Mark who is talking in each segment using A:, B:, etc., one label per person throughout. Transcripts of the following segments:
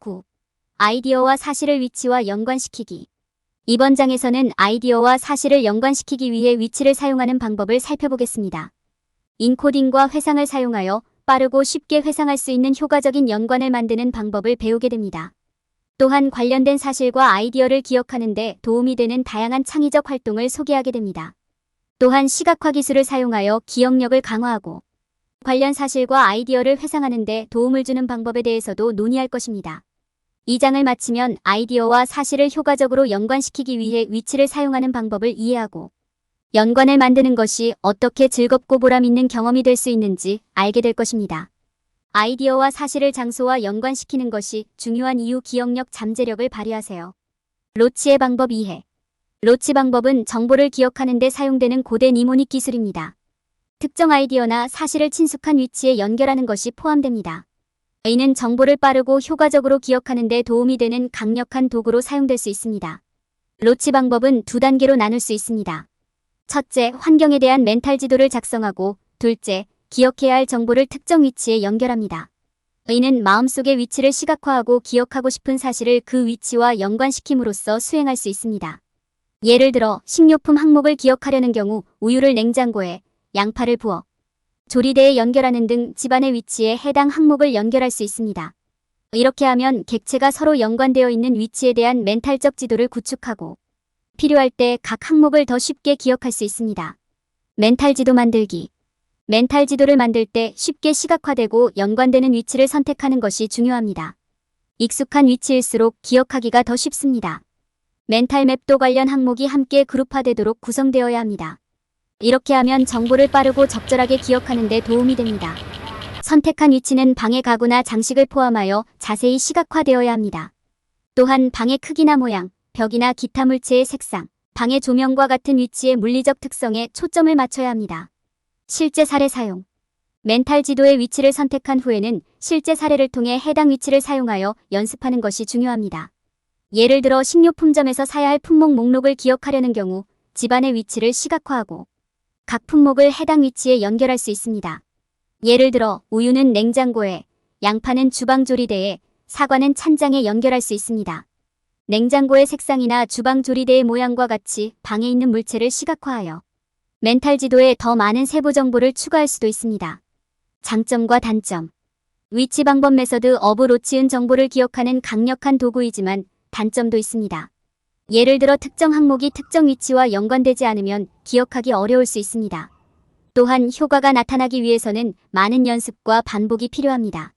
A: 9. 아이디어와 사실을 위치와 연관시키기. 이번 장에서는 아이디어와 사실을 연관시키기 위해 위치를 사용하는 방법을 살펴보겠습니다. 인코딩과 회상을 사용하여 빠르고 쉽게 회상할 수 있는 효과적인 연관을 만드는 방법을 배우게 됩니다. 또한 관련된 사실과 아이디어를 기억하는 데 도움이 되는 다양한 창의적 활동을 소개하게 됩니다. 또한 시각화 기술을 사용하여 기억력을 강화하고 관련 사실과 아이디어를 회상하는 데 도움을 주는 방법에 대해서도 논의할 것입니다. 이 장을 마치면 아이디어와 사실을 효과적으로 연관시키기 위해 위치를 사용하는 방법을 이해하고 연관을 만드는 것이 어떻게 즐겁고 보람 있는 경험이 될 수 있는지 알게 될 것입니다. 아이디어와 사실을 장소와 연관시키는 것이 중요한 이유. 기억력 잠재력을 발휘하세요. 로치의 방법 이해. 로치 방법은 정보를 기억하는 데 사용되는 고대 니모닉 기술입니다. 특정 아이디어나 사실을 친숙한 위치에 연결하는 것이 포함됩니다. 이는 정보를 빠르고 효과적으로 기억하는 데 도움이 되는 강력한 도구로 사용될 수 있습니다. 로치 방법은 두 단계로 나눌 수 있습니다. 첫째, 환경에 대한 멘탈 지도를 작성하고 둘째, 기억해야 할 정보를 특정 위치에 연결합니다. 이는 마음속의 위치를 시각화하고 기억하고 싶은 사실을 그 위치와 연관시킴으로써 수행할 수 있습니다. 예를 들어 식료품 항목을 기억하려는 경우 우유를 냉장고에, 양파를 부어 조리대에 연결하는 등 집안의 위치에 해당 항목을 연결할 수 있습니다. 이렇게 하면 객체가 서로 연관되어 있는 위치에 대한 멘탈적 지도를 구축하고 필요할 때 각 항목을 더 쉽게 기억할 수 있습니다. 멘탈 지도 만들기. 멘탈 지도를 만들 때 쉽게 시각화되고 연관되는 위치를 선택하는 것이 중요합니다. 익숙한 위치일수록 기억하기가 더 쉽습니다. 멘탈 맵도 관련 항목이 함께 그룹화되도록 구성되어야 합니다. 이렇게 하면 정보를 빠르고 적절하게 기억하는 데 도움이 됩니다. 선택한 위치는 방의 가구나 장식을 포함하여 자세히 시각화되어야 합니다. 또한 방의 크기나 모양, 벽이나 기타 물체의 색상, 방의 조명과 같은 위치의 물리적 특성에 초점을 맞춰야 합니다. 실제 사례 사용. 멘탈 지도의 위치를 선택한 후에는 실제 사례를 통해 해당 위치를 사용하여 연습하는 것이 중요합니다. 예를 들어 식료품점에서 사야 할 품목 목록을 기억하려는 경우 집안의 위치를 시각화하고 각 품목을 해당 위치에 연결할 수 있습니다. 예를 들어 우유는 냉장고에, 양파는 주방 조리대에, 사과는 찬장에 연결할 수 있습니다. 냉장고의 색상이나 주방 조리대의 모양과 같이 방에 있는 물체를 시각화하여 멘탈 지도에 더 많은 세부 정보를 추가할 수도 있습니다. 장점과 단점. 위치 방법 메서드 오브 로치은 정보를 기억하는 강력한 도구이지만 단점도 있습니다. 예를 들어 특정 항목이 특정 위치와 연관되지 않으면 기억하기 어려울 수 있습니다. 또한 효과가 나타나기 위해서는 많은 연습과 반복이 필요합니다.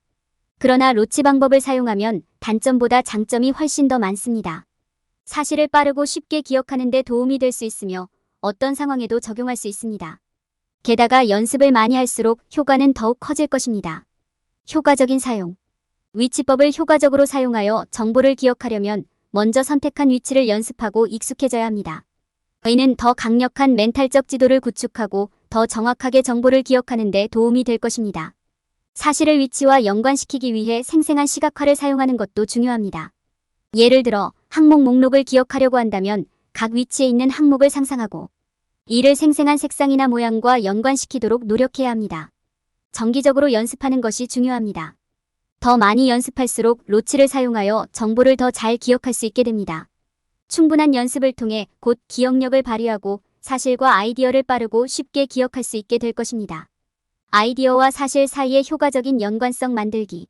A: 그러나 로치 방법을 사용하면 단점보다 장점이 훨씬 더 많습니다. 사실을 빠르고 쉽게 기억하는 데 도움이 될 수 있으며 어떤 상황에도 적용할 수 있습니다. 게다가 연습을 많이 할수록 효과는 더욱 커질 것입니다. 효과적인 사용. 위치법을 효과적으로 사용하여 정보를 기억하려면 먼저 선택한 위치를 연습하고 익숙해져야 합니다. 이는 더 강력한 멘탈적 지도를 구축하고 더 정확하게 정보를 기억하는 데 도움이 될 것입니다. 사실을 위치와 연관시키기 위해 생생한 시각화를 사용하는 것도 중요합니다. 예를 들어 항목 목록을 기억하려고 한다면 각 위치에 있는 항목을 상상하고 이를 생생한 색상이나 모양과 연관시키도록 노력해야 합니다. 정기적으로 연습하는 것이 중요합니다. 더 많이 연습할수록 로치를 사용하여 정보를 더 잘 기억할 수 있게 됩니다. 충분한 연습을 통해 곧 기억력을 발휘하고 사실과 아이디어를 빠르고 쉽게 기억할 수 있게 될 것입니다. 아이디어와 사실 사이의 효과적인 연관성 만들기.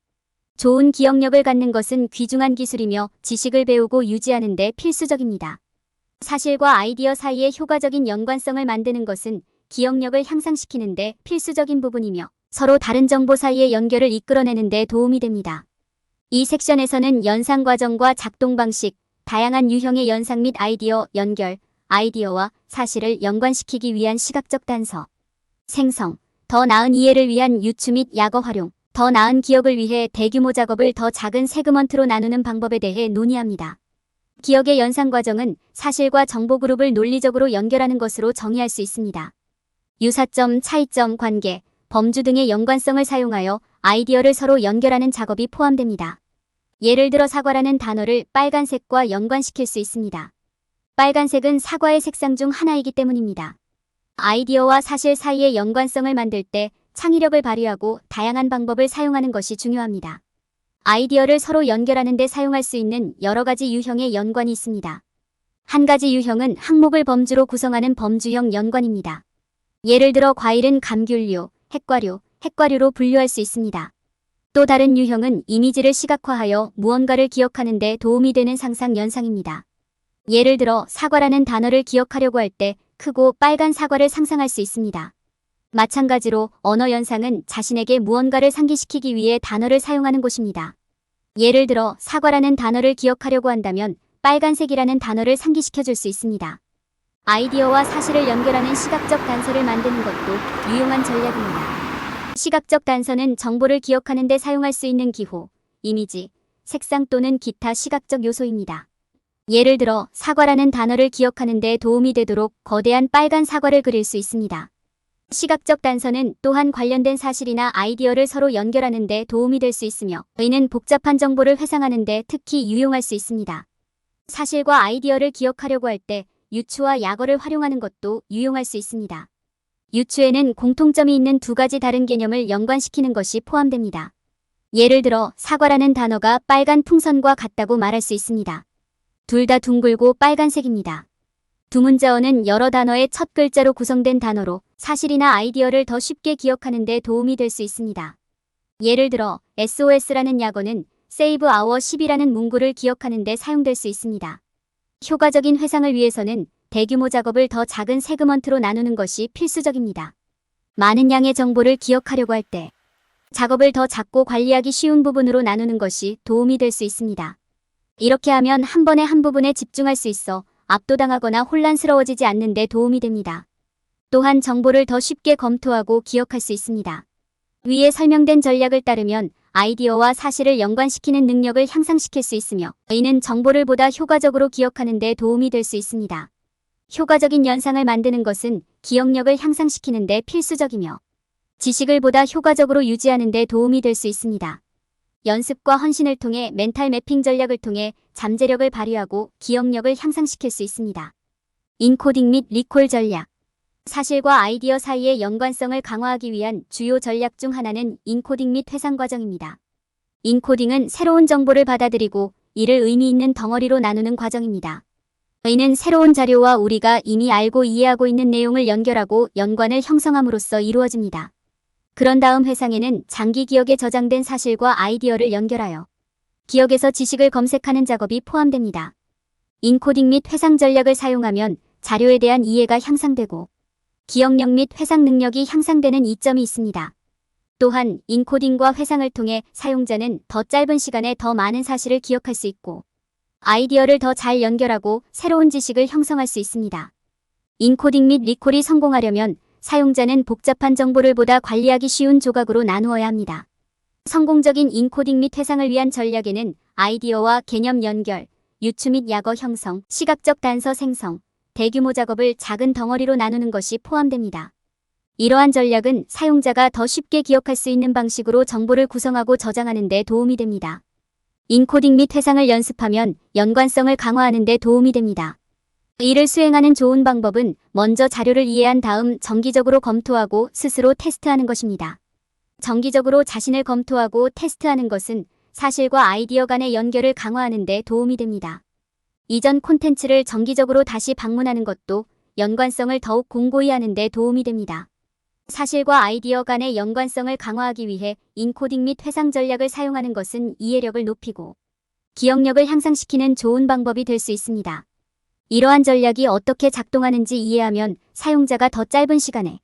A: 좋은 기억력을 갖는 것은 귀중한 기술이며 지식을 배우고 유지하는 데 필수적입니다. 사실과 아이디어 사이의 효과적인 연관성을 만드는 것은 기억력을 향상시키는 데 필수적인 부분이며 서로 다른 정보 사이의 연결을 이끌어내는 데 도움이 됩니다. 이 섹션에서는 연상 과정과 작동 방식, 다양한 유형의 연상 및 아이디어 연결, 아이디어와 사실을 연관시키기 위한 시각적 단서, 생성, 더 나은 이해를 위한 유추 및 약어 활용, 더 나은 기억을 위해 대규모 작업을 더 작은 세그먼트로 나누는 방법에 대해 논의합니다. 기억의 연상 과정은 사실과 정보 그룹을 논리적으로 연결하는 것으로 정의할 수 있습니다. 유사점, 차이점, 관계, 범주 등의 연관성을 사용하여 아이디어를 서로 연결하는 작업이 포함됩니다. 예를 들어 사과라는 단어를 빨간색과 연관시킬 수 있습니다. 빨간색은 사과의 색상 중 하나이기 때문입니다. 아이디어와 사실 사이의 연관성을 만들 때 창의력을 발휘하고 다양한 방법을 사용하는 것이 중요합니다. 아이디어를 서로 연결하는 데 사용할 수 있는 여러 가지 유형의 연관이 있습니다. 한 가지 유형은 항목을 범주로 구성하는 범주형 연관입니다. 예를 들어 과일은 감귤류, 핵과류로 분류할 수 있습니다. 또 다른 유형은 이미지를 시각화하여 무언가를 기억하는 데 도움이 되는 상상 연상입니다. 예를 들어 사과라는 단어를 기억하려고 할 때 크고 빨간 사과를 상상할 수 있습니다. 마찬가지로 언어 연상은 자신에게 무언가를 상기시키기 위해 단어를 사용하는 곳입니다. 예를 들어 사과라는 단어를 기억하려고 한다면 빨간색이라는 단어를 상기시켜 줄 수 있습니다. 아이디어와 사실을 연결하는 시각적 단서를 만드는 것도 유용한 전략입니다. 시각적 단서는 정보를 기억하는 데 사용할 수 있는 기호, 이미지, 색상 또는 기타 시각적 요소입니다. 예를 들어 사과라는 단어를 기억하는 데 도움이 되도록 거대한 빨간 사과를 그릴 수 있습니다. 시각적 단서는 또한 관련된 사실이나 아이디어를 서로 연결하는 데 도움이 될 수 있으며 이는 복잡한 정보를 회상하는 데 특히 유용할 수 있습니다. 사실과 아이디어를 기억하려고 할 때 유추와 약어를 활용하는 것도 유용할 수 있습니다. 유추에는 공통점이 있는 두 가지 다른 개념을 연관시키는 것이 포함됩니다. 예를 들어 사과라는 단어가 빨간 풍선과 같다고 말할 수 있습니다. 둘 다 둥글고 빨간색입니다. 두문자어는 여러 단어의 첫 글자로 구성된 단어로 사실이나 아이디어를 더 쉽게 기억하는 데 도움이 될 수 있습니다. 예를 들어 SOS라는 약어는 Save Our Ship이라는 문구를 기억하는 데 사용될 수 있습니다. 효과적인 회상을 위해서는 대규모 작업을 더 작은 세그먼트로 나누는 것이 필수적입니다. 많은 양의 정보를 기억하려고 할 때 작업을 더 작고 관리하기 쉬운 부분으로 나누는 것이 도움이 될 수 있습니다. 이렇게 하면 한 번에 한 부분에 집중할 수 있어 압도당하거나 혼란스러워지지 않는 데 도움이 됩니다. 또한 정보를 더 쉽게 검토하고 기억할 수 있습니다. 위에 설명된 전략을 따르면 아이디어와 사실을 연관시키는 능력을 향상시킬 수 있으며 이는 정보를 보다 효과적으로 기억하는 데 도움이 될 수 있습니다. 효과적인 연상을 만드는 것은 기억력을 향상시키는 데 필수적이며 지식을 보다 효과적으로 유지하는 데 도움이 될 수 있습니다. 연습과 헌신을 통해 멘탈 매핑 전략을 통해 잠재력을 발휘하고 기억력을 향상시킬 수 있습니다. 인코딩 및 리콜 전략. 사실과 아이디어 사이의 연관성을 강화하기 위한 주요 전략 중 하나는 인코딩 및 회상 과정입니다. 인코딩은 새로운 정보를 받아들이고 이를 의미 있는 덩어리로 나누는 과정입니다. 이는 새로운 자료와 우리가 이미 알고 이해하고 있는 내용을 연결하고 연관을 형성함으로써 이루어집니다. 그런 다음 회상에는 장기 기억에 저장된 사실과 아이디어를 연결하여 기억에서 지식을 검색하는 작업이 포함됩니다. 인코딩 및 회상 전략을 사용하면 자료에 대한 이해가 향상되고 기억력 및 회상 능력이 향상되는 이점이 있습니다. 또한 인코딩과 회상을 통해 사용자는 더 짧은 시간에 더 많은 사실을 기억할 수 있고 아이디어를 더 잘 연결하고 새로운 지식을 형성할 수 있습니다. 인코딩 및 리콜이 성공하려면 사용자는 복잡한 정보를 보다 관리하기 쉬운 조각으로 나누어야 합니다. 성공적인 인코딩 및 회상을 위한 전략에는 아이디어와 개념 연결, 유추 및 약어 형성, 시각적 단서 생성, 대규모 작업을 작은 덩어리로 나누는 것이 포함됩니다. 이러한 전략은 사용자가 더 쉽게 기억할 수 있는 방식으로 정보를 구성하고 저장하는 데 도움이 됩니다. 인코딩 및 회상을 연습하면 연관성을 강화하는 데 도움이 됩니다. 이를 수행하는 좋은 방법은 먼저 자료를 이해한 다음 정기적으로 검토하고 스스로 테스트하는 것입니다. 정기적으로 자신을 검토하고 테스트하는 것은 사실과 아이디어 간의 연결을 강화하는 데 도움이 됩니다. 이전 콘텐츠를 정기적으로 다시 방문하는 것도 연관성을 더욱 공고히 하는 데 도움이 됩니다. 사실과 아이디어 간의 연관성을 강화하기 위해 인코딩 및 회상 전략을 사용하는 것은 이해력을 높이고 기억력을 향상시키는 좋은 방법이 될 수 있습니다. 이러한 전략이 어떻게 작동하는지 이해하면 사용자가 더 짧은 시간에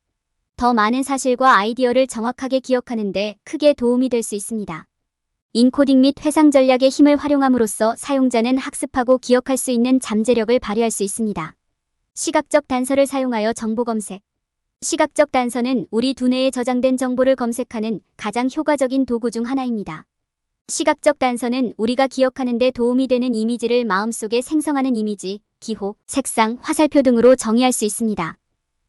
A: 더 많은 사실과 아이디어를 정확하게 기억하는 데 크게 도움이 될 수 있습니다. 인코딩 및 회상 전략의 힘을 활용함으로써 사용자는 학습하고 기억할 수 있는 잠재력을 발휘할 수 있습니다. 시각적 단서를 사용하여 정보 검색. 시각적 단서는 우리 두뇌에 저장된 정보를 검색하는 가장 효과적인 도구 중 하나입니다. 시각적 단서는 우리가 기억하는 데 도움이 되는 이미지를 마음속에 생성하는 이미지, 기호, 색상, 화살표 등으로 정의할 수 있습니다.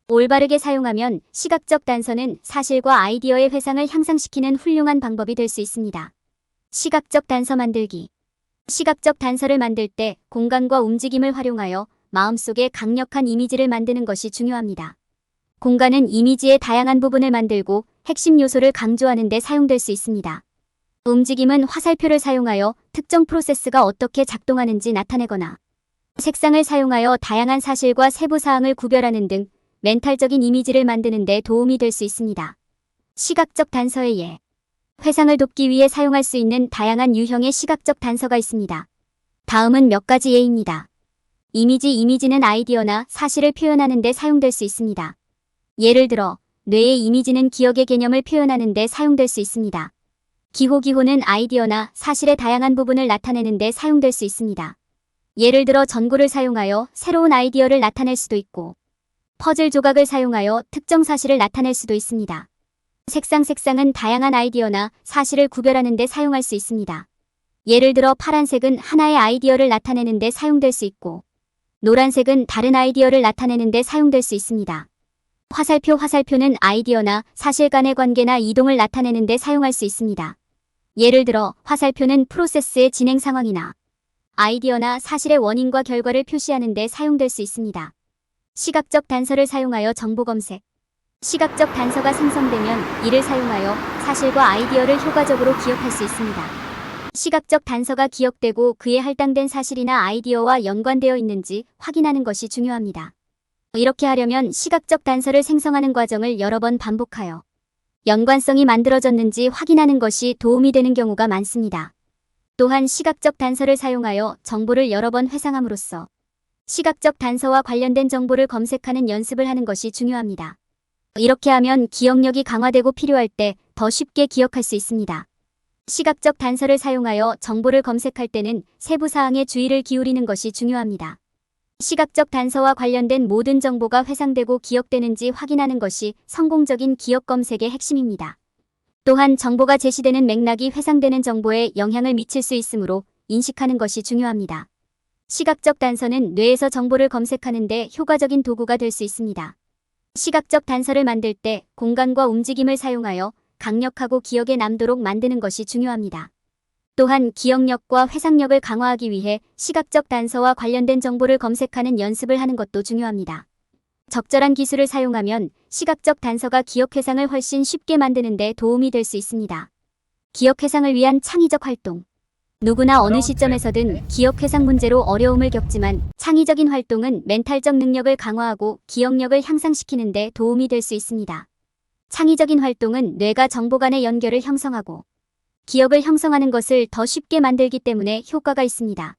A: 올바르게 사용하면 시각적 단서는 사실과 아이디어의 회상을 향상시키는 훌륭한 방법이 될 수 있습니다. 시각적 단서 만들기. 시각적 단서를 만들 때 공간과 움직임을 활용하여 마음속에 강력한 이미지를 만드는 것이 중요합니다. 공간은 이미지의 다양한 부분을 만들고 핵심 요소를 강조하는 데 사용될 수 있습니다. 움직임은 화살표를 사용하여 특정 프로세스가 어떻게 작동하는지 나타내거나 색상을 사용하여 다양한 사실과 세부 사항을 구별하는 등 멘탈적인 이미지를 만드는 데 도움이 될 수 있습니다. 시각적 단서의 예. 회상을 돕기 위해 사용할 수 있는 다양한 유형의 시각적 단서가 있습니다. 다음은 몇 가지 예입니다. 이미지는 아이디어나 사실을 표현하는 데 사용될 수 있습니다. 예를 들어 뇌의 이미지는 기억의 개념을 표현하는 데 사용될 수 있습니다. 기호는 아이디어나 사실의 다양한 부분을 나타내는 데 사용될 수 있습니다. 예를 들어 전구를 사용하여 새로운 아이디어를 나타낼 수도 있고 퍼즐 조각을 사용하여 특정 사실을 나타낼 수도 있습니다. 색상은 다양한 아이디어나 사실을 구별하는 데 사용할 수 있습니다. 예를 들어 파란색은 하나의 아이디어를 나타내는 데 사용될 수 있고 노란색은 다른 아이디어를 나타내는 데 사용될 수 있습니다. 화살표는 아이디어나 사실 간의 관계나 이동을 나타내는 데 사용할 수 있습니다. 예를 들어 화살표는 프로세스의 진행 상황이나 아이디어나 사실의 원인과 결과를 표시하는 데 사용될 수 있습니다. 시각적 단서를 사용하여 정보 검색. 시각적 단서가 생성되면 이를 사용하여 사실과 아이디어를 효과적으로 기억할 수 있습니다. 시각적 단서가 기억되고 그에 할당된 사실이나 아이디어와 연관되어 있는지 확인하는 것이 중요합니다. 이렇게 하려면 시각적 단서를 생성하는 과정을 여러 번 반복하여 연관성이 만들어졌는지 확인하는 것이 도움이 되는 경우가 많습니다. 또한 시각적 단서를 사용하여 정보를 여러 번 회상함으로써 시각적 단서와 관련된 정보를 검색하는 연습을 하는 것이 중요합니다. 이렇게 하면 기억력이 강화되고 필요할 때 더 쉽게 기억할 수 있습니다. 시각적 단서를 사용하여 정보를 검색할 때는 세부 사항에 주의를 기울이는 것이 중요합니다. 시각적 단서와 관련된 모든 정보가 회상되고 기억되는지 확인하는 것이 성공적인 기억 검색의 핵심입니다. 또한 정보가 제시되는 맥락이 회상되는 정보에 영향을 미칠 수 있으므로 인식하는 것이 중요합니다. 시각적 단서는 뇌에서 정보를 검색하는 데 효과적인 도구가 될 수 있습니다. 시각적 단서를 만들 때 공간과 움직임을 사용하여 강력하고 기억에 남도록 만드는 것이 중요합니다. 또한 기억력과 회상력을 강화하기 위해 시각적 단서와 관련된 정보를 검색하는 연습을 하는 것도 중요합니다. 적절한 기술을 사용하면 시각적 단서가 기억 회상을 훨씬 쉽게 만드는 데 도움이 될 수 있습니다. 기억 회상을 위한 창의적 활동. 누구나 어느 시점에서든 기억 회상 문제로 어려움을 겪지만 창의적인 활동은 멘탈적 능력을 강화하고 기억력을 향상시키는 데 도움이 될 수 있습니다. 창의적인 활동은 뇌가 정보 간의 연결을 형성하고 기억을 형성하는 것을 더 쉽게 만들기 때문에 효과가 있습니다.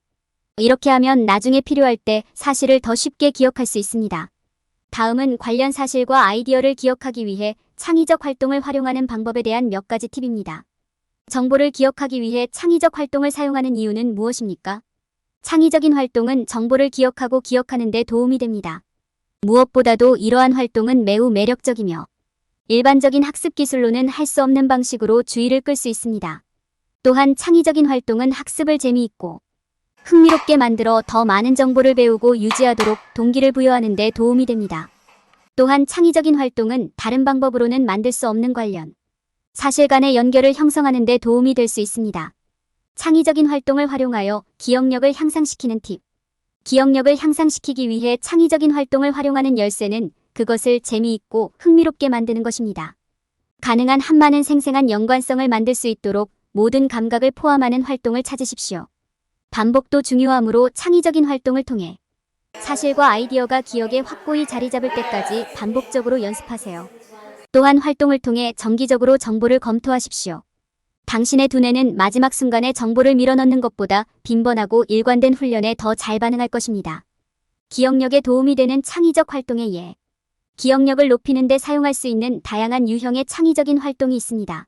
A: 이렇게 하면 나중에 필요할 때 사실을 더 쉽게 기억할 수 있습니다. 다음은 관련 사실과 아이디어를 기억하기 위해 창의적 활동을 활용하는 방법에 대한 몇 가지 팁입니다. 정보를 기억하기 위해 창의적 활동을 사용하는 이유는 무엇입니까? 창의적인 활동은 정보를 기억하고 기억하는 데 도움이 됩니다. 무엇보다도 이러한 활동은 매우 매력적이며 일반적인 학습 기술로는 할 수 없는 방식으로 주의를 끌 수 있습니다. 또한 창의적인 활동은 학습을 재미있고 흥미롭게 만들어 더 많은 정보를 배우고 유지하도록 동기를 부여하는 데 도움이 됩니다. 또한 창의적인 활동은 다른 방법으로는 만들 수 없는 관련, 사실 간의 연결을 형성하는 데 도움이 될 수 있습니다. 창의적인 활동을 활용하여 기억력을 향상시키는 팁. 기억력을 향상시키기 위해 창의적인 활동을 활용하는 열쇠는 그것을 재미있고 흥미롭게 만드는 것입니다. 가능한 한 많은 생생한 연관성을 만들 수 있도록 모든 감각을 포함하는 활동을 찾으십시오. 반복도 중요하므로 창의적인 활동을 통해 사실과 아이디어가 기억에 확고히 자리 잡을 때까지 반복적으로 연습하세요. 또한 활동을 통해 정기적으로 정보를 검토하십시오. 당신의 두뇌는 마지막 순간에 정보를 밀어넣는 것보다 빈번하고 일관된 훈련에 더 잘 반응할 것입니다. 기억력에 도움이 되는 창의적 활동의 예. 기억력을 높이는 데 사용할 수 있는 다양한 유형의 창의적인 활동이 있습니다.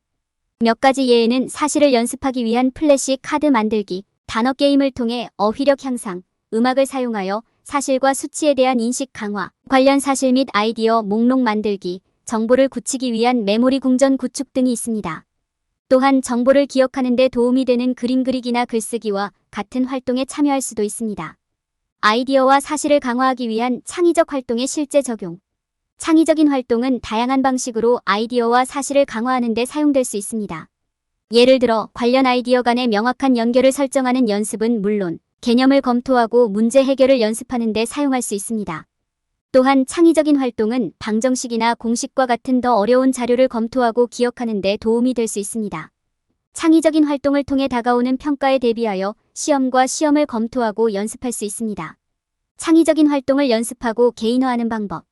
A: 몇 가지 예에는 사실을 연습하기 위한 플래시 카드 만들기, 단어 게임을 통해 어휘력 향상, 음악을 사용하여 사실과 수치에 대한 인식 강화, 관련 사실 및 아이디어 목록 만들기, 정보를 굳히기 위한 메모리 궁전 구축 등이 있습니다. 또한 정보를 기억하는 데 도움이 되는 그림 그리기나 글쓰기와 같은 활동에 참여할 수도 있습니다. 아이디어와 사실을 강화하기 위한 창의적 활동의 실제 적용. 창의적인 활동은 다양한 방식으로 아이디어와 사실을 강화하는 데 사용될 수 있습니다. 예를 들어 관련 아이디어 간의 명확한 연결을 설정하는 연습은 물론 개념을 검토하고 문제 해결을 연습하는 데 사용할 수 있습니다. 또한 창의적인 활동은 방정식이나 공식과 같은 더 어려운 자료를 검토하고 기억하는 데 도움이 될 수 있습니다. 창의적인 활동을 통해 다가오는 평가에 대비하여 시험과 시험을 검토하고 연습할 수 있습니다. 창의적인 활동을 연습하고 개인화하는 방법.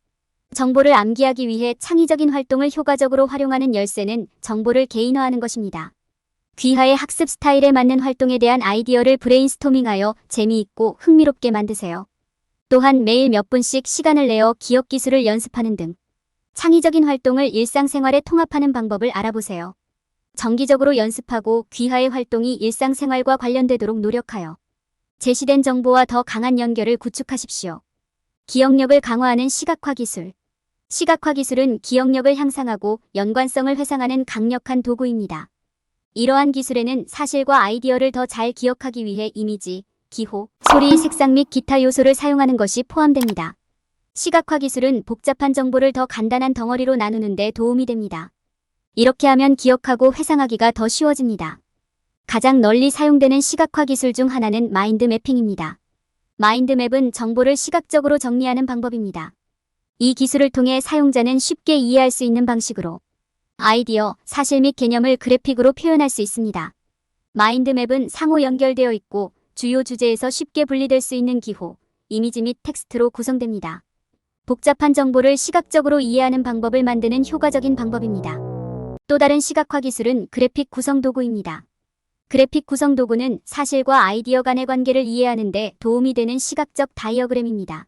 A: 정보를 암기하기 위해 창의적인 활동을 효과적으로 활용하는 열쇠는 정보를 개인화하는 것입니다. 귀하의 학습 스타일에 맞는 활동에 대한 아이디어를 브레인스토밍하여 재미있고 흥미롭게 만드세요. 또한 매일 몇 분씩 시간을 내어 기억 기술을 연습하는 등 창의적인 활동을 일상생활에 통합하는 방법을 알아보세요. 정기적으로 연습하고 귀하의 활동이 일상생활과 관련되도록 노력하여 제시된 정보와 더 강한 연결을 구축하십시오. 기억력을 강화하는 시각화 기술. 시각화 기술은 기억력을 향상하고 연관성을 회상하는 강력한 도구입니다. 이러한 기술에는 사실과 아이디어를 더 잘 기억하기 위해 이미지, 기호, 소리, 색상 및 기타 요소를 사용하는 것이 포함됩니다. 시각화 기술은 복잡한 정보를 더 간단한 덩어리로 나누는 데 도움이 됩니다. 이렇게 하면 기억하고 회상하기가 더 쉬워집니다. 가장 널리 사용되는 시각화 기술 중 하나는 마인드 매핑입니다. 마인드맵은 정보를 시각적으로 정리하는 방법입니다. 이 기술을 통해 사용자는 쉽게 이해할 수 있는 방식으로 아이디어, 사실 및 개념을 그래픽으로 표현할 수 있습니다. 마인드맵은 상호 연결되어 있고 주요 주제에서 쉽게 분리될 수 있는 기호, 이미지 및 텍스트로 구성됩니다. 복잡한 정보를 시각적으로 이해하는 방법을 만드는 효과적인 방법입니다. 또 다른 시각화 기술은 그래픽 구성 도구입니다. 그래픽 구성 도구는 사실과 아이디어 간의 관계를 이해하는 데 도움이 되는 시각적 다이어그램입니다.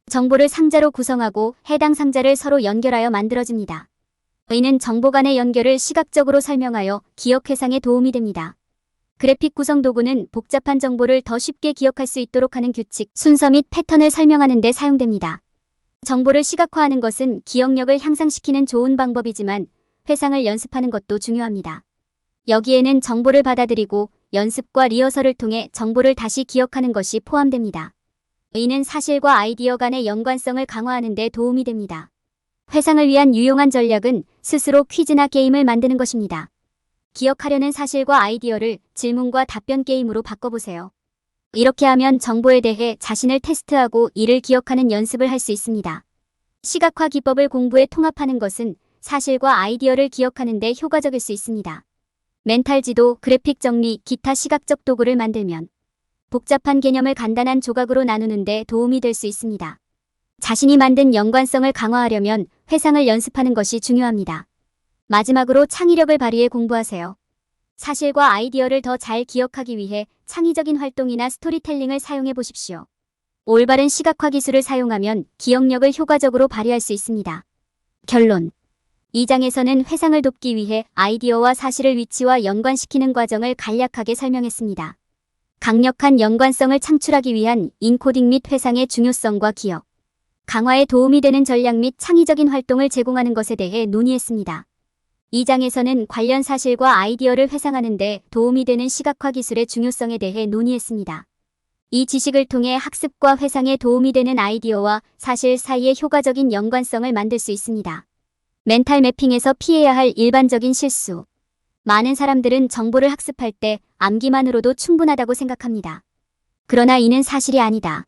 A: 정보를 상자로 구성하고 해당 상자를 서로 연결하여 만들어집니다. 이는 정보 간의 연결을 시각적으로 설명하여 기억 회상에 도움이 됩니다. 그래픽 구성 도구는 복잡한 정보를 더 쉽게 기억할 수 있도록 하는 규칙, 순서 및 패턴을 설명하는 데 사용됩니다. 정보를 시각화하는 것은 기억력을 향상시키는 좋은 방법이지만 회상을 연습하는 것도 중요합니다. 여기에는 정보를 받아들이고 연습과 리허설을 통해 정보를 다시 기억하는 것이 포함됩니다. 이는 사실과 아이디어 간의 연관성을 강화하는 데 도움이 됩니다. 회상을 위한 유용한 전략은 스스로 퀴즈나 게임을 만드는 것입니다. 기억하려는 사실과 아이디어를 질문과 답변 게임으로 바꿔보세요. 이렇게 하면 정보에 대해 자신을 테스트하고 이를 기억하는 연습을 할 수 있습니다. 시각화 기법을 공부에 통합하는 것은 사실과 아이디어를 기억하는 데 효과적일 수 있습니다. 멘탈 지도, 그래픽 정리, 기타 시각적 도구를 만들면 복잡한 개념을 간단한 조각으로 나누는 데 도움이 될 수 있습니다. 자신이 만든 연관성을 강화하려면 회상을 연습하는 것이 중요합니다. 마지막으로 창의력을 발휘해 공부하세요. 사실과 아이디어를 더 잘 기억하기 위해 창의적인 활동이나 스토리텔링을 사용해 보십시오. 올바른 시각화 기술을 사용하면 기억력을 효과적으로 발휘할 수 있습니다. 결론. 이 장에서는 회상을 돕기 위해 아이디어와 사실을 위치와 연관시키는 과정을 간략하게 설명했습니다. 강력한 연관성을 창출하기 위한 인코딩 및 회상의 중요성과 기억, 강화에 도움이 되는 전략 및 창의적인 활동을 제공하는 것에 대해 논의했습니다. 이 장에서는 관련 사실과 아이디어를 회상하는 데 도움이 되는 시각화 기술의 중요성에 대해 논의했습니다. 이 지식을 통해 학습과 회상에 도움이 되는 아이디어와 사실 사이의 효과적인 연관성을 만들 수 있습니다. 멘탈 매핑에서 피해야 할 일반적인 실수. 많은 사람들은 정보를 학습할 때 암기만으로도 충분하다고 생각합니다. 그러나 이는 사실이 아니다.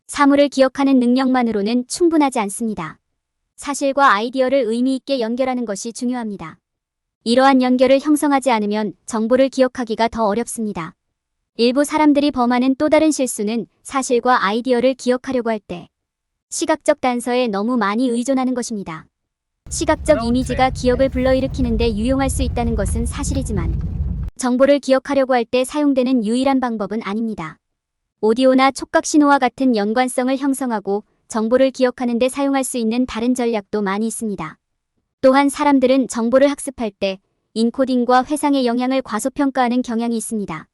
A: 사물을 기억하는 능력만으로는 충분하지 않습니다. 사실과 아이디어를 의미 있게 연결하는 것이 중요합니다. 이러한 연결을 형성하지 않으면 정보를 기억하기가 더 어렵습니다. 일부 사람들이 범하는 또 다른 실수는 사실과 아이디어를 기억하려고 할 때 시각적 단서에 너무 많이 의존하는 것입니다. 시각적 이미지가 기억을 불러일으키는 데 유용할 수 있다는 것은 사실이지만 정보를 기억하려고 할 때 사용되는 유일한 방법은 아닙니다. 오디오나 촉각 신호와 같은 연관성을 형성하고 정보를 기억하는 데 사용할 수 있는 다른 전략도 많이 있습니다. 또한 사람들은 정보를 학습할 때 인코딩과 회상의 영향을 과소평가하는 경향이 있습니다.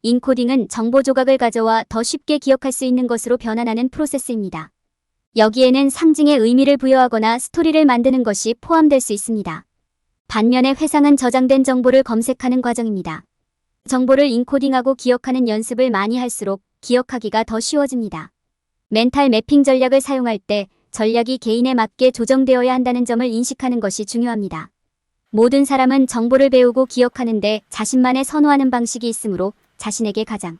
A: 인코딩은 정보 조각을 가져와 더 쉽게 기억할 수 있는 것으로 변환하는 프로세스입니다. 여기에는 상징의 의미를 부여하거나 스토리를 만드는 것이 포함될 수 있습니다. 반면에 회상은 저장된 정보를 검색하는 과정입니다. 정보를 인코딩하고 기억하는 연습을 많이 할수록 기억하기가 더 쉬워집니다. 멘탈 매핑 전략을 사용할 때 전략이 개인에 맞게 조정되어야 한다는 점을 인식하는 것이 중요합니다. 모든 사람은 정보를 배우고 기억하는데 자신만의 선호하는 방식이 있으므로 자신에게 가장